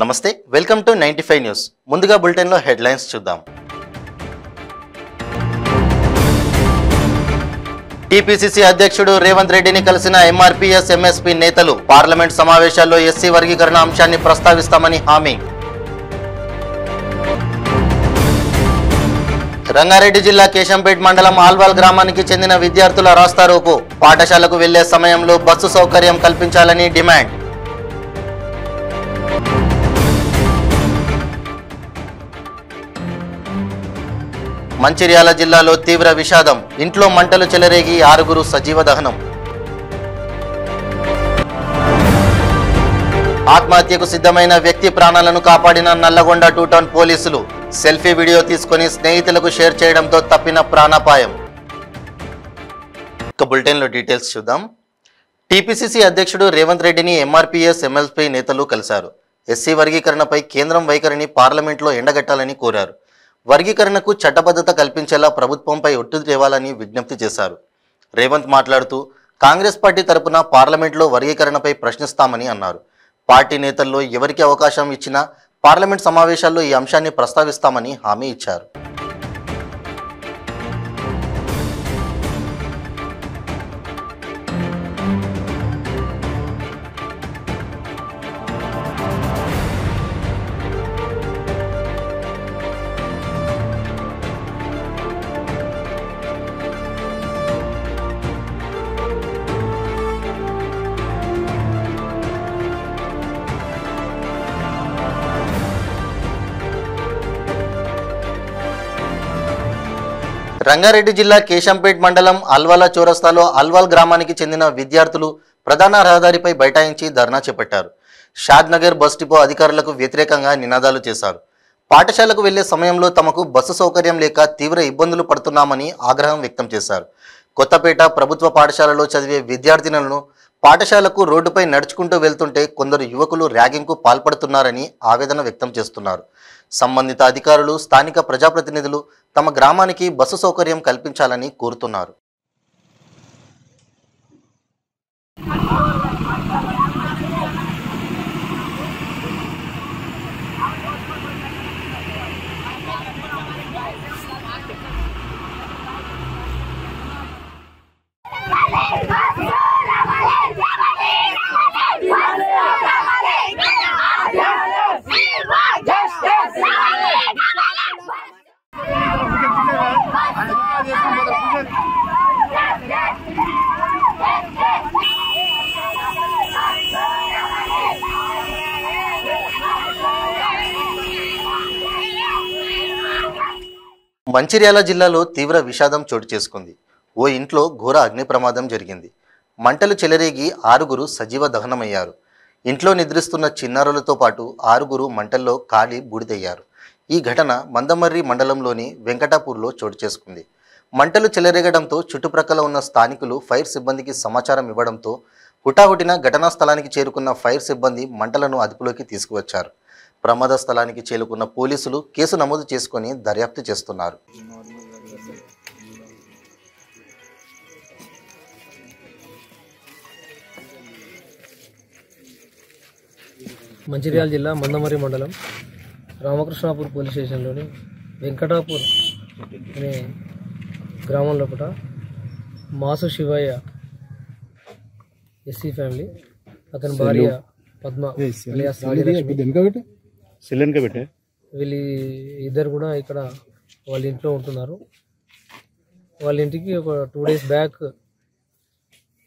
నమస్తే, welcome to 95 news. ముందుగా బులెటిన్లో హెడ్లైన్స్ చూద్దాం. టీపీసీసీ అధ్యక్షుడు రేవంత్ రెడ్డిని కలిసిన ఎంఆర్పీఎస్ ఎంఎస్పీ నేతలు. పార్లమెంట్ సమావేశాల్లో ఎస్సీ వర్గీకరణ అంశాన్ని ప్రస్తావిస్తామని హామీ. రంగారెడ్డి జిల్లా కేశంపేట్ మండలం ఆల్వాల్ గ్రామానికి చెందిన విద్యార్థుల రాస్తారోకో. పాఠశాలకు వెళ్లే సమయంలో బస్సు సౌకర్యం కల్పించాలని డిమాండ్. మంచిర్యాల జిల్లాలో తీవ్ర విషాదం. ఇంట్లో మంటలు చెలరేగి 6 సజీవ దహనం. ఆత్మహత్యకు సిద్ధమైన వ్యక్తి ప్రాణాలను కాపాడిన నల్లగొండ 2 టౌన్ పోలీసులు. సెల్ఫీ వీడియో తీసుకుని స్నేహితులకు షేర్ చేయడంతో తప్పిన ప్రాణాపాయం. ఇక బులెటిన్లో డీటెయిల్స్ చూద్దాం. టీపీసీసీ అధ్యక్షుడు రేవంత్ రెడ్డిని ఎంఆర్పీఎస్ ఎంఎల్పీ నేతలు కలిశారు. ఎస్సీ వర్గీకరణపై కేంద్రం వైఖరిని పార్లమెంట్లో ఎండగట్టాలని కోరారు. వర్గీకరణకు చట్టబద్ధత కల్పించేలా ప్రభుత్వంపై ఒత్తిడి తేవాలని విజ్ఞప్తి చేశారు. రేవంత్ మాట్లాడుతూ కాంగ్రెస్ పార్టీ తరపున పార్లమెంట్లో వర్గీకరణపై ప్రశ్నిస్తామని అన్నారు. పార్టీ నేతల్లో ఎవరికి అవకాశం ఇచ్చినా పార్లమెంట్ సమావేశాల్లో ఈ అంశాన్ని ప్రస్తావిస్తామని హామీ ఇచ్చారు. రంగారెడ్డి జిల్లా కేశంపేట్ మండలం అల్వాల చౌరస్తాలో అల్వాల్ గ్రామానికి చెందిన విద్యార్థులు ప్రధాన రహదారిపై బైఠాయించి ధర్నా చేపట్టారు. షాద్ నగర్ బస్ డిపో అధికారులకు వ్యతిరేకంగా నినాదాలు చేశారు. పాఠశాలకు వెళ్లే సమయంలో తమకు బస్సు సౌకర్యం లేక తీవ్ర ఇబ్బందులు పడుతున్నామని ఆగ్రహం వ్యక్తం చేశారు. కొత్తపేట ప్రభుత్వ పాఠశాలలో చదివే విద్యార్థినులను పాఠశాలకు రోడ్డుపై నడుచుకుంటూ వెళ్తుంటే కొందరు యువకులు ర్యాగింగ్కు పాల్పడుతున్నారని ఆవేదన వ్యక్తం చేస్తున్నారు. సంబంధిత అధికారులు, స్థానిక ప్రజాప్రతినిధులు తమ గ్రామానికి బస్సు సౌకర్యం కల్పించాలని కోరుతున్నారు. మంచిర్యాల జిల్లాలో తీవ్ర విషాదం చోటు చేసుకుంది. ఓ ఇంట్లో ఘోర అగ్ని ప్రమాదం జరిగింది. మంటలు చెలరేగి 6 సజీవ దహనమయ్యారు. ఇంట్లో నిద్రిస్తున్న చిన్నారులతో పాటు 6 మంటల్లో కాలి బూడిదయ్యారు. ఈ ఘటన మందమర్రి మండలంలోని వెంకటాపూర్లో చోటు చేసుకుంది. మంటలు చెలరేగడంతో చుట్టుప్రక్కల ఉన్న స్థానికులు ఫైర్ సిబ్బందికి సమాచారం ఇవ్వడంతో హుటాహుటిన ఘటనా స్థలానికి చేరుకున్న ఫైర్ సిబ్బంది మంటలను అదుపులోకి తీసుకువచ్చారు. ప్రమాద స్థలానికి చేరుకున్న పోలీసులు కేసు నమోదు చేసుకుని దర్యాప్తు చేస్తున్నారు. మంచిర్యాల జిల్లా మందమర్రి మండలం రామకృష్ణాపూర్ పోలీస్ స్టేషన్లోని వెంకటాపూర్ అనే గ్రామం లోపల మాసు శివయ్య ఎస్సీ ఫ్యామిలీ, అతని భార్య పద్మ వీళ్ళు ఇద్దరు కూడా ఇక్కడ వాళ్ళ ఇంట్లో ఉంటున్నారు. వాళ్ళ ఇంటికి ఒక 2 days బ్యాక్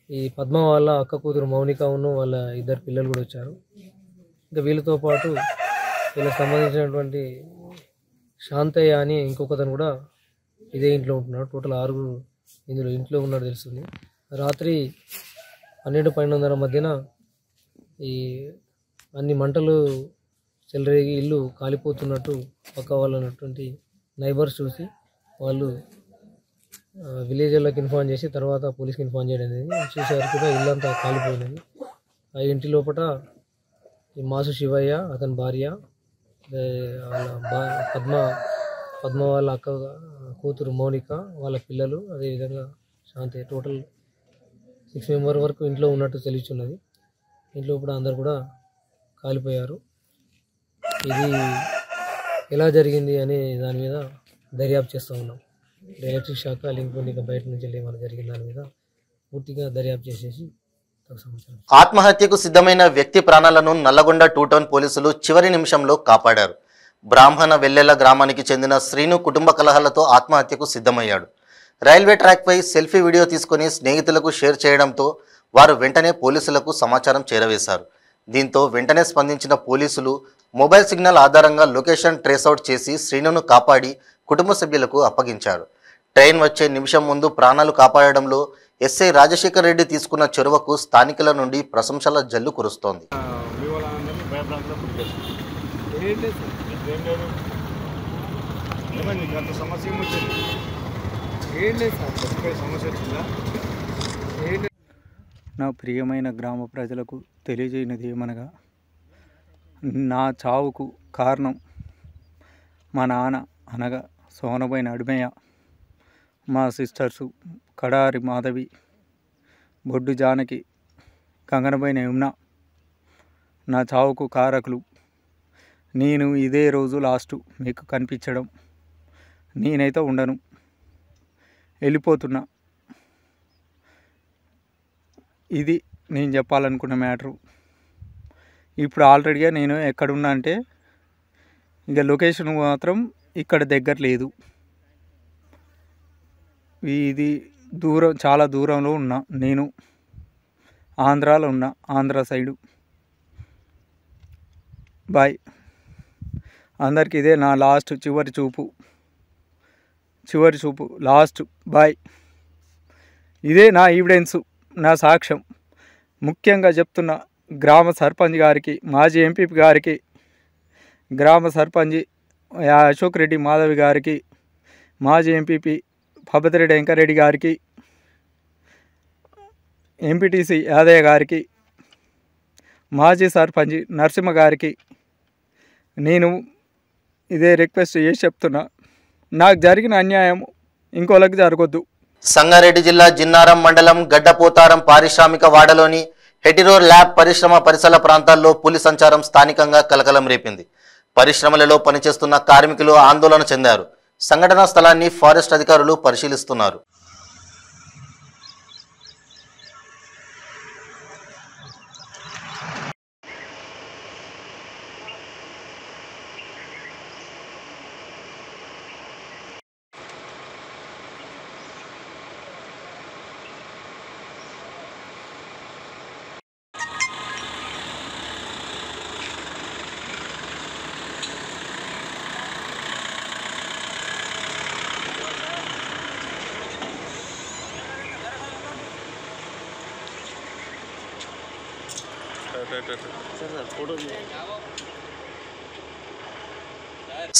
ఈ పద్మ వాళ్ళ అక్క కూతురు మౌనిక వాళ్ళ 2 పిల్లలు కూడా వచ్చారు. ఇంకా వీళ్ళతో పాటు వీళ్ళకి సంబంధించినటువంటి శాంతయ్య అని ఇంకొకతను కూడా ఇదే ఇంట్లో ఉంటున్నాడు. టోటల్ 6 ఇంట్లో ఉన్నాడు తెలుస్తుంది. రాత్రి 12-12:30 మధ్యన ఈ అన్ని మంటలు చెలరేగి ఇల్లు కాలిపోతున్నట్టు పక్క వాళ్ళు ఉన్నటువంటి నైబర్స్ చూసి వాళ్ళు విలేజ్లోకి ఇన్ఫార్మ్ చేసి తర్వాత పోలీస్కి ఇన్ఫార్మ్ చేయడం అనేది చూసేవారు కూడా ఇల్లంతా కాలిపోయినది. ఆ ఇంటి లోపల ఈ మాసు శివయ్య, అతని భార్య, వాళ్ళ పద్మ వాళ్ళ అక్క కూతురు మౌనిక, వాళ్ళ పిల్లలు, అదేవిధంగా శాంతి, టోటల్ 6 మెంబర్ వరకు ఇంట్లో ఉన్నట్టు తెలుస్తున్నది. ఇంట్లో కూడా అందరు కూడా కాలిపోయారు. ఇది ఎలా జరిగింది అనే దాని మీద దర్యాప్తు చేస్తూ ఉన్నాం. ఎలక్ట్రిక్ షాక్ లేకపోతే ఇంకా బయట నుంచి ఏమైనా జరిగిన దాని మీద పూర్తిగా దర్యాప్తు చేసేసి సమాచారం. ఆత్మహత్యకు సిద్ధమైన వ్యక్తి ప్రాణాలను నల్లగొండ 2 టౌన్ పోలీసులు చివరి నిమిషంలో కాపాడారు. బ్రాహ్మణ వెల్లెల గ్రామానికి చెందిన శ్రీను కుటుంబ కలహాలతో ఆత్మహత్యకు సిద్ధమయ్యాడు. రైల్వే ట్రాక్పై సెల్ఫీ వీడియో తీసుకుని స్నేహితులకు షేర్ చేయడంతో వారు వెంటనే పోలీసులకు సమాచారం చేరవేశారు. దీంతో వెంటనే స్పందించిన పోలీసులు మొబైల్ సిగ్నల్ ఆధారంగా లొకేషన్ ట్రేస్అవుట్ చేసి శ్రీనును కాపాడి కుటుంబ సభ్యులకు అప్పగించారు. ట్రైన్ వచ్చే నిమిషం ముందు ప్రాణాలు కాపాడడంలో ఎస్ఐ రాజశేఖర్ రెడ్డి తీసుకున్న చొరవకు స్థానికుల నుండి ప్రశంసల జల్లు కురుస్తోంది. నా ప్రియమైన గ్రామ ప్రజలకు తెలియజేయనిది ఏమనగా, నా చావుకు కారణం మా నాన్న అనగా సోనబోయిన అడిమయ్య, మా సిస్టర్సు కడారి మాధవి, బొడ్డు జానకి, గంగనబోయిన యమున నా చావుకు కారకులు. నేను ఇదే రోజు లాస్టు మీకు కనిపించడం. నేనైతే ఉండను, వెళ్ళిపోతున్నా. ఇది నేను చెప్పాలనుకున్న మ్యాటరు. ఇప్పుడు ఆల్రెడీగా నేను ఎక్కడున్నా అంటే ఇక లొకేషన్ మాత్రం ఇక్కడ దగ్గర లేదు. ఇది దూరం, చాలా దూరంలో ఉన్నా. నేను ఆంధ్రాలో ఉన్నా, ఆంధ్ర సైడు. బాయ్. అందరికి ఇదే నా లాస్ట్ చివరి చూపు లాస్ట్. బాయ్. ఇదే నా ఎవిడెన్సు, నా సాక్ష్యం. ముఖ్యంగా చెప్తున్న గ్రామ సర్పంచ్ గారికి, మాజీ ఎంపీపీ గారికి, గ్రామ సర్పంచ్ అశోక్ రెడ్డి మాధవి గారికి, మాజీ ఎంపీపీ భద్రెడ్డి వెంకరెడ్డి గారికి, ఎంపీటీసీ యాదయ్య గారికి, మాజీ సర్పంచ్ నరసింహ గారికి నేను ఇదే రిక్వెస్ట్ చేసి చెప్తున్నా. నాకు జరిగిన అన్యాయం ఇంకోళ్ళకి జరగొద్దు. సంగారెడ్డి జిల్లా జిన్నారం మండలం గడ్డపోతారం పారిశ్రామిక వాడలోని హెటిరో ల్యాబ్ పరిశ్రమ పరిసర ప్రాంతాల్లో పులి సంచారం స్థానికంగా కలకలం రేపింది. పరిశ్రమలలో పనిచేస్తున్న కార్మికులు ఆందోళన చెందారు. సంఘటనా స్థలాన్ని ఫారెస్ట్ అధికారులు పరిశీలిస్తున్నారు.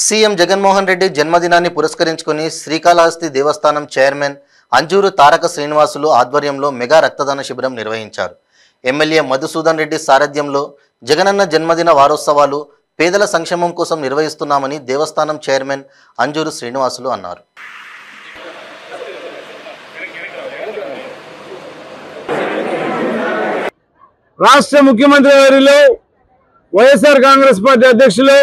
సీఎం జగన్మోహన్ రెడ్డి జన్మదినాన్ని పురస్కరించుకుని శ్రీకాళహస్తి దేవస్థానం చైర్మన్ అంజూరు తారక శ్రీనివాసులు ఆధ్వర్యంలో మెగా రక్తదాన శిబిరం నిర్వహించారు. ఎమ్మెల్యే మధుసూదన్ రెడ్డి సారథ్యంలో జగనన్న జన్మదిన వారోత్సవాలు పేదల సంక్షేమం కోసం నిర్వహిస్తున్నామని దేవస్థానం చైర్మన్ అంజూరు శ్రీనివాసులు అన్నారు. రాష్ట్ర ముఖ్యమంత్రి గారిలో వైఎస్ఆర్ కాంగ్రెస్ పార్టీ అధ్యక్షులు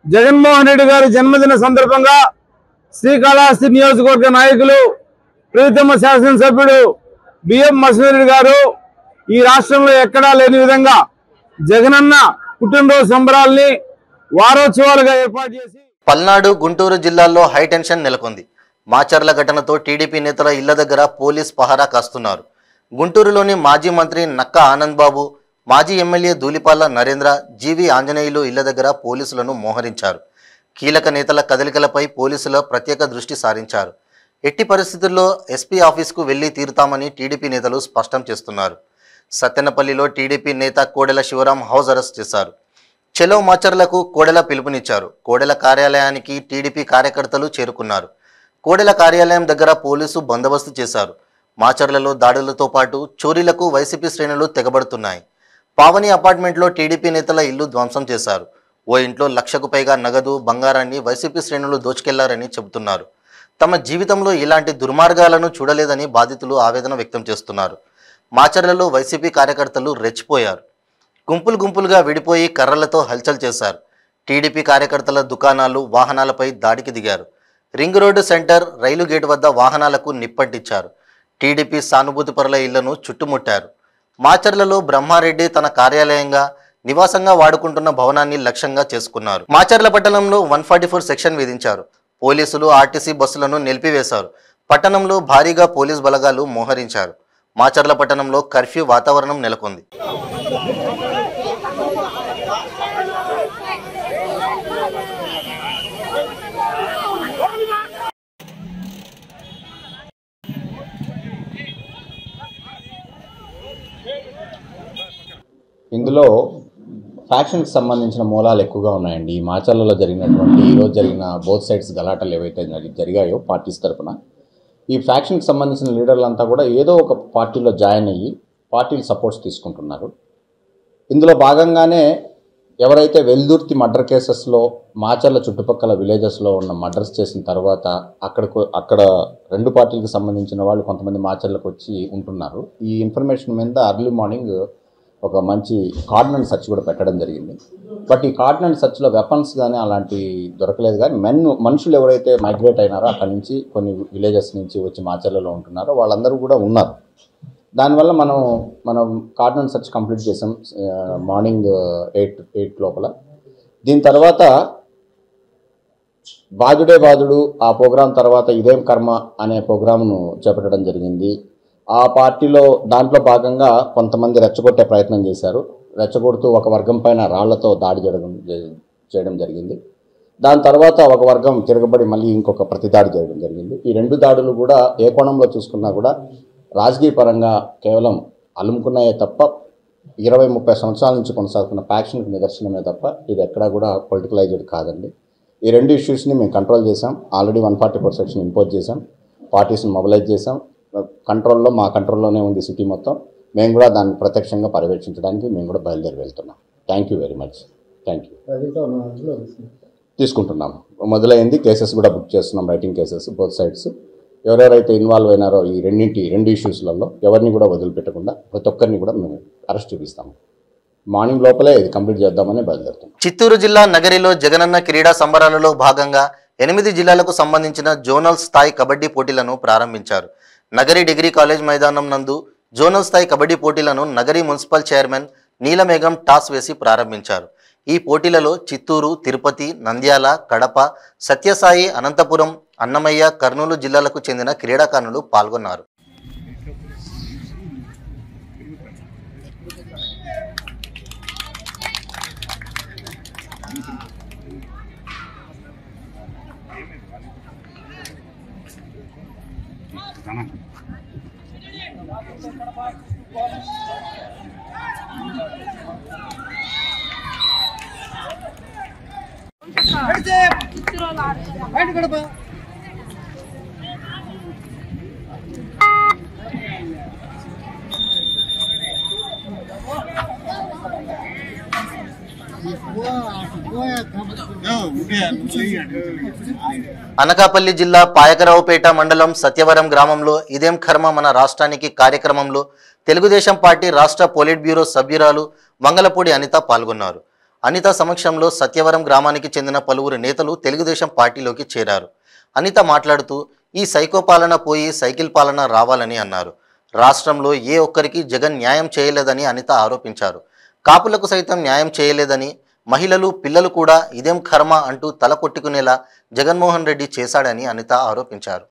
జగన్మోహన్ రెడ్డి గారి జన్మదిన సందర్భంగా శ్రీకాళహస్తి నియోజకవర్గ నాయకులు ప్రియతమ శాసనసభ్యుడు బిఎం మసిరెడ్డి గారు ఈ రాష్ట్రంలో ఎక్కడా లేని విధంగా జగనన్న పుట్టినరోజు సంబరాల్ని వారోత్సవాలుగా ఏర్పాటు చేసి పల్నాడు, గుంటూరు జిల్లాల్లో హైటెన్షన్ నెలకొంది. మాచర్ల ఘటనతో టీడీపీ నేతల ఇళ్ల దగ్గర పోలీస్ పహారా కాస్తున్నారు. గుంటూరులోని మాజీ మంత్రి నక్క ఆనంద్ బాబు, మాజీ ఎమ్మెల్యే ధూళిపాల నరేంద్ర, జీవి ఆంజనేయులు ఇళ్ల దగ్గర పోలీసులను మోహరించారు. కీలక నేతల కదలికలపై పోలీసుల ప్రత్యేక దృష్టి సారించారు. ఎట్టి పరిస్థితుల్లో ఎస్పీ ఆఫీస్కు వెళ్లి తీరుతామని టీడీపీ నేతలు స్పష్టం చేస్తున్నారు. సత్తెనపల్లిలో టీడీపీ నేత కోడెల శివరాం హౌస్ అరెస్ట్ చేశారు. చెలో మాచర్లకు కోడెల పిలుపునిచ్చారు. కోడెల కార్యాలయానికి టీడీపీ కార్యకర్తలు చేరుకున్నారు. కోడెల కార్యాలయం దగ్గర పోలీసు బందోబస్తు చేశారు. మాచర్లలో దాడులతో పాటు చోరీలకు వైసీపీ శ్రేణులు తెగబడుతున్నాయి. పావని అపార్ట్మెంట్లో టీడీపీ నేతల ఇల్లు ధ్వంసం చేశారు. ఓ ఇంట్లో 1,00,000కు పైగా నగదు, బంగారాన్ని వైసీపీ శ్రేణులు దోచుకెళ్లారని చెబుతున్నారు. తమ జీవితంలో ఇలాంటి దుర్మార్గాలను చూడలేదని బాధితులు ఆవేదన వ్యక్తం చేస్తున్నారు. మాచర్లలో వైసీపీ కార్యకర్తలు రెచ్చిపోయారు. గుంపులుగా విడిపోయి కర్రలతో హల్చల్ చేశారు. టీడీపీ కార్యకర్తల దుకాణాలు, వాహనాలపై దాడికి దిగారు. రింగ్ రోడ్డు సెంటర్, రైలు గేటు వద్ద వాహనాలకు నిప్పంటించారు. టీడీపీ సానుభూతి పరుల ఇళ్లను చుట్టుముట్టారు. మాచర్లలో బ్రహ్మారెడ్డి తన కార్యాలయంగా, నివాసంగా వాడుకుంటున్న భవనాన్ని లక్ష్యంగా చేసుకున్నారు. మాచర్ల పట్టణంలో 144 సెక్షన్ విధించారు. పోలీసులు ఆర్టీసీ బస్సులను నిలిపివేశారు. పట్టణంలో భారీగా పోలీస్ బలగాలు మోహరించారు. మాచర్ల పట్టణంలో కర్ఫ్యూ వాతావరణం నెలకొంది. ఇందులో ఫ్యాక్షన్కి సంబంధించిన మూలాలు ఎక్కువగా ఉన్నాయండి. ఈ మాచర్లలో జరిగినటువంటి ఈరోజు జరిగిన బోత్ సైడ్స్ గలాటలు ఏవైతే జరిగాయో పార్టీస్ తరఫున, ఈ ఫ్యాక్షన్కి సంబంధించిన లీడర్లంతా కూడా ఏదో ఒక పార్టీలో జాయిన్ అయ్యి పార్టీలు సపోర్ట్స్ తీసుకుంటున్నారు. ఇందులో భాగంగానే ఎవరైతే వెల్దుర్తి మర్డర్ కేసెస్లో మాచర్ల చుట్టుపక్కల విలేజెస్లో ఉన్న మర్డర్స్ చేసిన తర్వాత అక్కడ రెండు పార్టీలకు సంబంధించిన వాళ్ళు కొంతమంది మాచర్లకు వచ్చి ఉంటున్నారు. ఈ ఇన్ఫర్మేషన్ మీద అర్లీ మార్నింగ్ ఒక మంచి కార్డినెన్స్ సెర్చ్ కూడా పెట్టడం జరిగింది. బట్ ఈ కార్డినెన్స్ సెర్చ్లో వెపన్స్ కానీ అలాంటి దొరకలేదు. కానీ మనుషులు ఎవరైతే మైగ్రేట్ అయినారో అక్కడి నుంచి కొన్ని విలేజెస్ నుంచి వచ్చి మాచర్లలో ఉంటున్నారో వాళ్ళందరూ కూడా ఉన్నారు. దానివల్ల మనం కార్డినెన్స్ సెర్చ్ కంప్లీట్ చేసాం మార్నింగ్ 8 లోపల. దీని తర్వాత బాధుడే బాధుడు ఆ ప్రోగ్రాం తర్వాత ఇదేం కర్మ అనే ప్రోగ్రాంను చేపట్టడం జరిగింది. ఆ పార్టీలో దాంట్లో భాగంగా కొంతమంది రెచ్చగొట్టే ప్రయత్నం చేశారు. రెచ్చగొడుతూ ఒక వర్గం పైన రాళ్లతో దాడి చేయడం జరిగింది. దాని తర్వాత ఒక వర్గం తిరగబడి మళ్ళీ ఇంకొక ప్రతిదాడి చేయడం జరిగింది. ఈ 2 దాడులు కూడా ఏ కోణంలో చూసుకున్నా కూడా రాజకీయ పరంగా కేవలం అలుముకున్నాయే తప్ప 20-30 సంవత్సరాల నుంచి కొనసాగుతున్న ఫ్యాక్షన్కి నిదర్శనమే తప్ప ఇది ఎక్కడా కూడా పొలిటికలైజ్డ్ కాదండి. ఈ 2 ఇష్యూస్ని మేము కంట్రోల్ చేసాం. ఆల్రెడీ 144 సెక్షన్ ఇంపోజ్ చేసాం. పార్టీస్ని మొబిలైజ్ చేసాం. మా కంట్రోల్లోనే ఉంది సిటీ మొత్తం. మేము కూడా దాన్ని ప్రత్యక్షంగా పర్యవేక్షించడానికి మేము కూడా బయలుదేరి వెళ్తున్నాం. Thank you very much. Thank you. తీసుకుంటున్నాం. మొదలైంది. కేసెస్ కూడా బుక్ చేస్తున్నాం, రైటింగ్ కేసెస్ బోత్ సైడ్స్. ఎవరెవరైతే ఇన్వాల్వ్ అయినారో ఈ 2 ఇష్యూస్లలో ఎవరిని కూడా వదిలిపెట్టకుండా ప్రతి ఒక్కరిని కూడా మేము అరెస్ట్ చూపిస్తాము. మార్నింగ్ లోపలే ఇది కంప్లీట్ చేద్దామని బయలుదేరుతాం. చిత్తూరు జిల్లా నగరిలో జగనన్న క్రీడా సంబరాలలో భాగంగా 8 జిల్లాలకు సంబంధించిన జోనల్ స్థాయి కబడ్డీ పోటీలను ప్రారంభించారు. నగరి డిగ్రీ కాలేజ్ మైదానం నందు జోనల్ స్థాయి కబడ్డీ పోటీలను నగరి మున్సిపల్ చైర్మన్ నీలమేఘం టాస్ వేసి ప్రారంభించారు. ఈ పోటీలలో చిత్తూరు, తిరుపతి, నంద్యాల, కడప, సత్యసాయి, అనంతపురం, అన్నమయ్య, కర్నూలు జిల్లాలకు చెందిన క్రీడాకారులు పాల్గొన్నారు. అనకాపల్లి జిల్లా పాయకరావుపేట మండలం సత్యవరం గ్రామంలో ఇదేం కర్మ మన రాష్ట్రానికి కార్యక్రమంలో తెలుగుదేశం పార్టీ రాష్ట్ర పోలిట్ బ్యూరో సభ్యురాలు వంగలపూడి అనిత పాల్గొన్నారు. అనిత సమక్షంలో సత్యవరం గ్రామానికి చెందిన పలువురు నేతలు తెలుగుదేశం పార్టీలోకి చేరారు. అనిత మాట్లాడుతూ ఈ సైకో పాలన పోయి సైకిల్ పాలన రావాలని అన్నారు. రాష్ట్రంలో ఏ ఒక్కరికి జగన్ న్యాయం చేయలేదని అనిత ఆరోపించారు. కాపులకు సైతం న్యాయం చేయలేదని, మహిళలు, పిల్లలు కూడా ఇదేం కర్మ అంటూ తల కొట్టుకునేలా జగన్మోహన్ రెడ్డి చేశాడని అనిత ఆరోపించారు.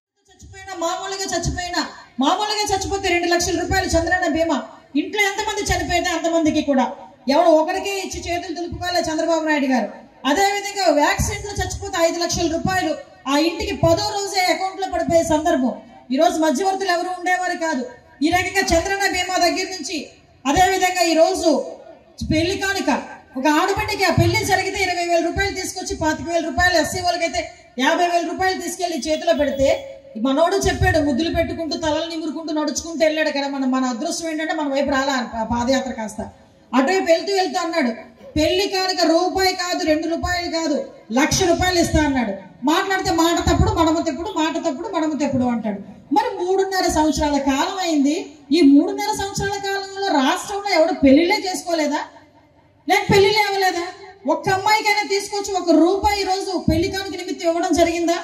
మామూలుగా చచ్చిపోతే 2 లక్షల రూపాయలు చంద్రన్న బీమా. ఇంట్లో ఎంతమంది చనిపోయితే అంతమందికి కూడా ఎవరు ఒకరికి ఇచ్చి చేతులు దులుపుకోలే చంద్రబాబు నాయుడు గారు. అదే విధంగా వ్యాక్సిన్ లో చచ్చిపోతే 5 లక్షల రూపాయలు ఆ ఇంటికి 10వ రోజే అకౌంట్ లో పడిపోయే సందర్భం. ఈ రోజు మధ్యవర్తులు ఎవరు ఉండేవారు కాదు. ఈ రకంగా చంద్రన్న బీమా దగ్గర నుంచి అదే విధంగా ఈ రోజు పెళ్లి కానుక ఒక ఆడబిడ్డకి ఆ పెళ్లి జరిగితే 20,000 రూపాయలు తీసుకొచ్చి 25,000 రూపాయలు, ఎస్సీ వాళ్ళకైతే 50,000 రూపాయలు తీసుకెళ్లి చేతిలో పెడితే మనోడు చెప్పాడు, ముద్దులు పెట్టుకుంటూ తలలు నిమురుకుంటూ నడుచుకుంటూ వెళ్ళాడు కదా. మన అదృష్టం ఏంటంటే మన వైపు రాలా పాదయాత్ర కాస్త అటువైపు వెళ్తూ అన్నాడు, పెళ్లి కానుక రూపాయి కాదు, 2 రూపాయలు కాదు, 1,00,000 రూపాయలు ఇస్తా అన్నాడు. మాట్లాడితే మాట తప్పుడు మడమ తెప్పుడు, మాట తప్పుడు మడమ తెప్పుడు అంటాడు. మరి 3.5 సంవత్సరాల కాలం అయింది. ఈ 3.5 సంవత్సరాల కాలంలో రాష్ట్రంలో ఎవడు పెళ్లిళ్ళే చేసుకోలేదా? లేక పెళ్లిళ్ళే అవ్వలేదా? ఒక్క అమ్మాయికైనా తీసుకొచ్చి ₹1 ఈరోజు పెళ్లి కానుక నిమిత్తం ఇవ్వడం జరిగిందా?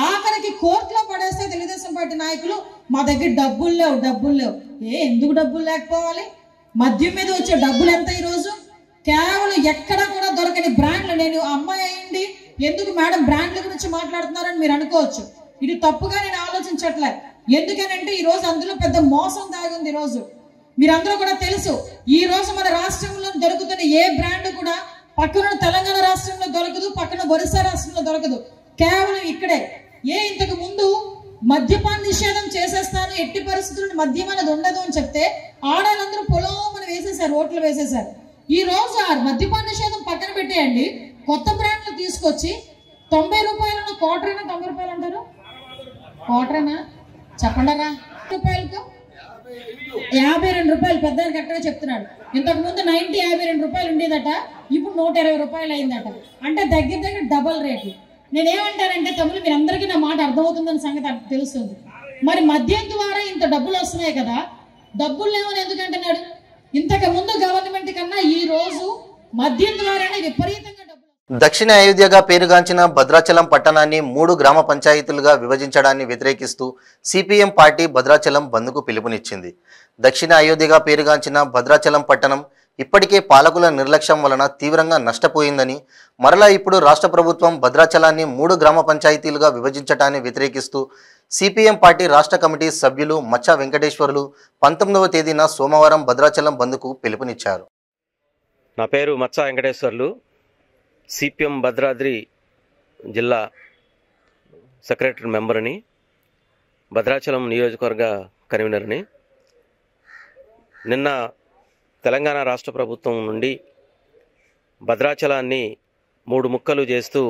ఆఖరికి కోర్టులో పడేస్తే తెలుగుదేశం పార్టీ నాయకులు మా దగ్గర డబ్బులు లేవు. ఎందుకు డబ్బులు లేకపోవాలి? మద్యం మీద వచ్చే డబ్బులు ఎంత ఈరోజు? కేవలం ఎక్కడ కూడా దొరకని బ్రాండ్లు. నేను అమ్మాయి అయ్యండి ఎందుకు మేడం బ్రాండ్ల గురించి మాట్లాడుతున్నారని మీరు అనుకోవచ్చు. ఇది తప్పుగా నేను ఆలోచించట్లే. ఎందుకనంటే ఈ రోజు అందులో పెద్ద మోసం దాగుంది. ఈరోజు మీరందరూ కూడా తెలుసు, ఈ రోజు మన రాష్ట్రంలో దొరుకుతున్న ఏ బ్రాండ్ కూడా పక్కన తెలంగాణ రాష్ట్రంలో దొరకదు, పక్కన ఒరిస్సా రాష్ట్రంలో దొరకదు. కేవలం ఇక్కడే. ఇంతకు ముందు మద్యపాన నిషేధం చేసేస్తాను, ఎట్టి పరిస్థితుల్లో మద్యం అనేది ఉండదు అని చెప్తే ఆడాలందరూ పొలం వేసేసారు, ఓట్లు వేసేసారు. ఈ రోజు ఆ మద్యపాన నిషేధం పక్కన పెట్టేయండి, కొత్త బ్రాండ్లు తీసుకొచ్చి ₹90 క్వార్టరేనా, ₹90 అంటారు, క్వార్టరేనా చెప్పండరా, రూపాయలకు ₹52 పెద్ద కరెక్ట్గా చెప్తున్నాడు. ఇంతకు ముందు ₹52 ఉండేదట, ఇప్పుడు ₹120 అయిందట. అంటే దగ్గర డబల్ రేట్లు. నేనేమంటానంటే తమ్ముడు మీరందరికీ నా మాట అర్థమవుతుందని సంగతి తెలుస్తుంది. మరి మద్యం ద్వారా ఇంత డబ్బులు వస్తున్నాయి కదా, డబ్బులు లేవని ఎందుకు అంటున్నాడు? ఇంతకు ముందు గవర్నమెంట్ కన్నా ఈ రోజు మద్యం ద్వారానే విపరీతంగా డబ్బులు. దక్షిణ అయోధ్యగా పేరుగాంచిన భద్రాచలం పట్టణాన్ని 3 గ్రామ పంచాయతీలుగా విభజించడాన్ని వ్యతిరేకిస్తూ సిపిఎం పార్టీ భద్రాచలం బంద్కు పిలుపునిచ్చింది. దక్షిణ అయోధ్యగా పేరుగాంచిన భద్రాచలం పట్టణం ఇప్పటికే పాలకుల నిర్లక్ష్యం వలన తీవ్రంగా నష్టపోయిందని, మరలా ఇప్పుడు రాష్ట్ర ప్రభుత్వం భద్రాచలాన్ని 3 గ్రామ పంచాయతీలుగా విభజించడాన్ని వ్యతిరేకిస్తూ సిపిఎం పార్టీ రాష్ట్ర కమిటీ సభ్యులు మచ్చా వెంకటేశ్వర్లు 19వ తేదీన సోమవారం భద్రాచలం బంద్కు పిలుపునిచ్చారు. నా పేరు మచ్చా వెంకటేశ్వర్లు, సిపిఎం భద్రాద్రి జిల్లా సెక్రటరీ మెంబర్ని, భద్రాచలం నియోజకవర్గ కన్వీనర్ని. నిన్న తెలంగాణ రాష్ట్ర ప్రభుత్వం నుండి భద్రాచలాన్ని 3 ముక్కలు చేస్తూ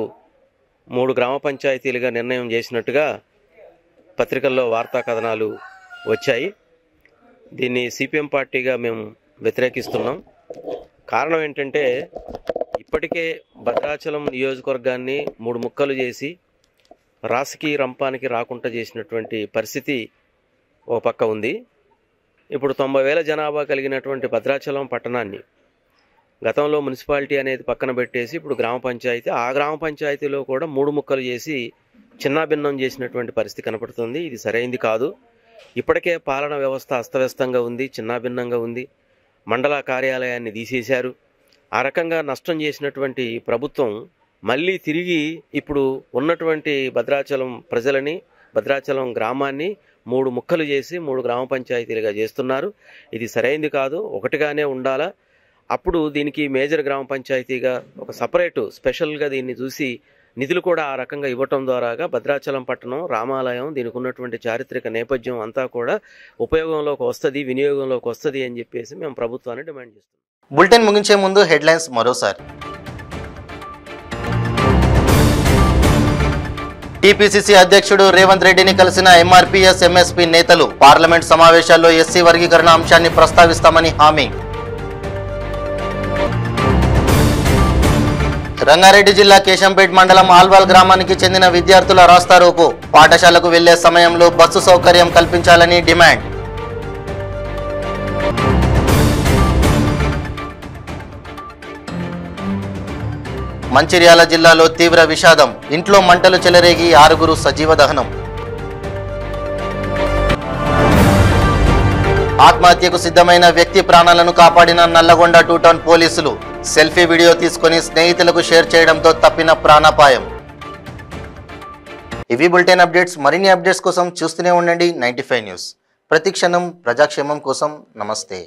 3 గ్రామ పంచాయతీలుగా నిర్ణయం చేసినట్టుగా పత్రికల్లో వార్తా కథనాలు వచ్చాయి. దీన్ని సిపిఎం పార్టీగా మేము వ్యతిరేకిస్తున్నాం. కారణం ఏంటంటే ఇప్పటికే భద్రాచలం నియోజకవర్గాన్ని 3 ముక్కలు చేసి రాసికి రంపానికి రాకుండా చేసినటువంటి పరిస్థితి ఓ పక్క ఉంది. ఇప్పుడు 90,000 జనాభా కలిగినటువంటి భద్రాచలం పట్టణాన్ని గతంలో మున్సిపాలిటీ అనేది పక్కన పెట్టేసి ఇప్పుడు గ్రామ పంచాయతీ, ఆ గ్రామ పంచాయతీలో కూడా 3 ముక్కలు చేసి చిన్నాభిన్నం చేసినటువంటి పరిస్థితి కనపడుతుంది. ఇది సరైంది కాదు. ఇప్పటికే పాలన వ్యవస్థ అస్తవ్యస్తంగా ఉంది, చిన్నాభిన్నంగా ఉంది. మండల కార్యాలయాన్ని తీసేశారు. ఆ రకంగా నష్టం చేసినటువంటి ప్రభుత్వం మళ్ళీ తిరిగి ఇప్పుడు ఉన్నటువంటి భద్రాచలం ప్రజలని, భద్రాచలం గ్రామాన్ని 3 ముక్కలు చేసి 3 గ్రామ పంచాయతీలుగా చేస్తున్నారు. ఇది సరైంది కాదు, ఒకటిగానే ఉండాలా. అప్పుడు దీనికి మేజర్ గ్రామ పంచాయతీగా ఒక సపరేటు స్పెషల్గా దీన్ని చూసి నిధులు కూడా ఆ రకంగా ఇవ్వటం ద్వారాగా భద్రాచలం పట్టణం, రామాలయం, దీనికి ఉన్నటువంటి చారిత్రక నేపథ్యం అంతా కూడా ఉపయోగంలోకి వస్తుంది, వినియోగంలోకి వస్తుంది అని చెప్పేసి మేము ప్రభుత్వాన్ని డిమాండ్ చేస్తున్నాం. బులెటిన్ ముగించే ముందు హెడ్లైన్స్ మరోసారి. టీపీసీసీ అధ్యక్షుడు రేవంత్ రెడ్డిని కలిసిన ఎంఆర్పీఎస్ ఎంఎస్పీ నేతలు, పార్లమెంట్ సమావేశాల్లో ఎస్సీ వర్గీకరణ అంశాన్ని ప్రస్తావిస్తామని హామీ. రంగారెడ్డి జిల్లా కేశంపేట్ మండలం ఆల్వాల్ గ్రామానికి చెందిన విద్యార్థుల రాస్తారోకో, పాఠశాలకు వెళ్లే సమయంలో బస్సు సౌకర్యం కల్పించాలని డిమాండ్. మంచిర్యాల జిల్లాలో తీవ్ర విషాదం, ఇంట్లో మంటలు చెలరేగి 6 సజీవ దహనం. ఆత్మహత్యకు సిద్ధమైన వ్యక్తి ప్రాణాలను కాపాడిన నల్లగొండ 2 టౌన్ పోలీసులు, సెల్ఫీ వీడియో తీసుకుని స్నేహితులకు షేర్ చేయడంతో తప్పిన ప్రాణాపాయం. ఇవి బులెటిన్ అప్డేట్స్. మరిన్ని అప్డేట్స్ కోసం చూస్తూనే ఉండండి 95 న్యూస్. ప్రతిక్షణం ప్రజాక్షేమం కోసం. నమస్తే.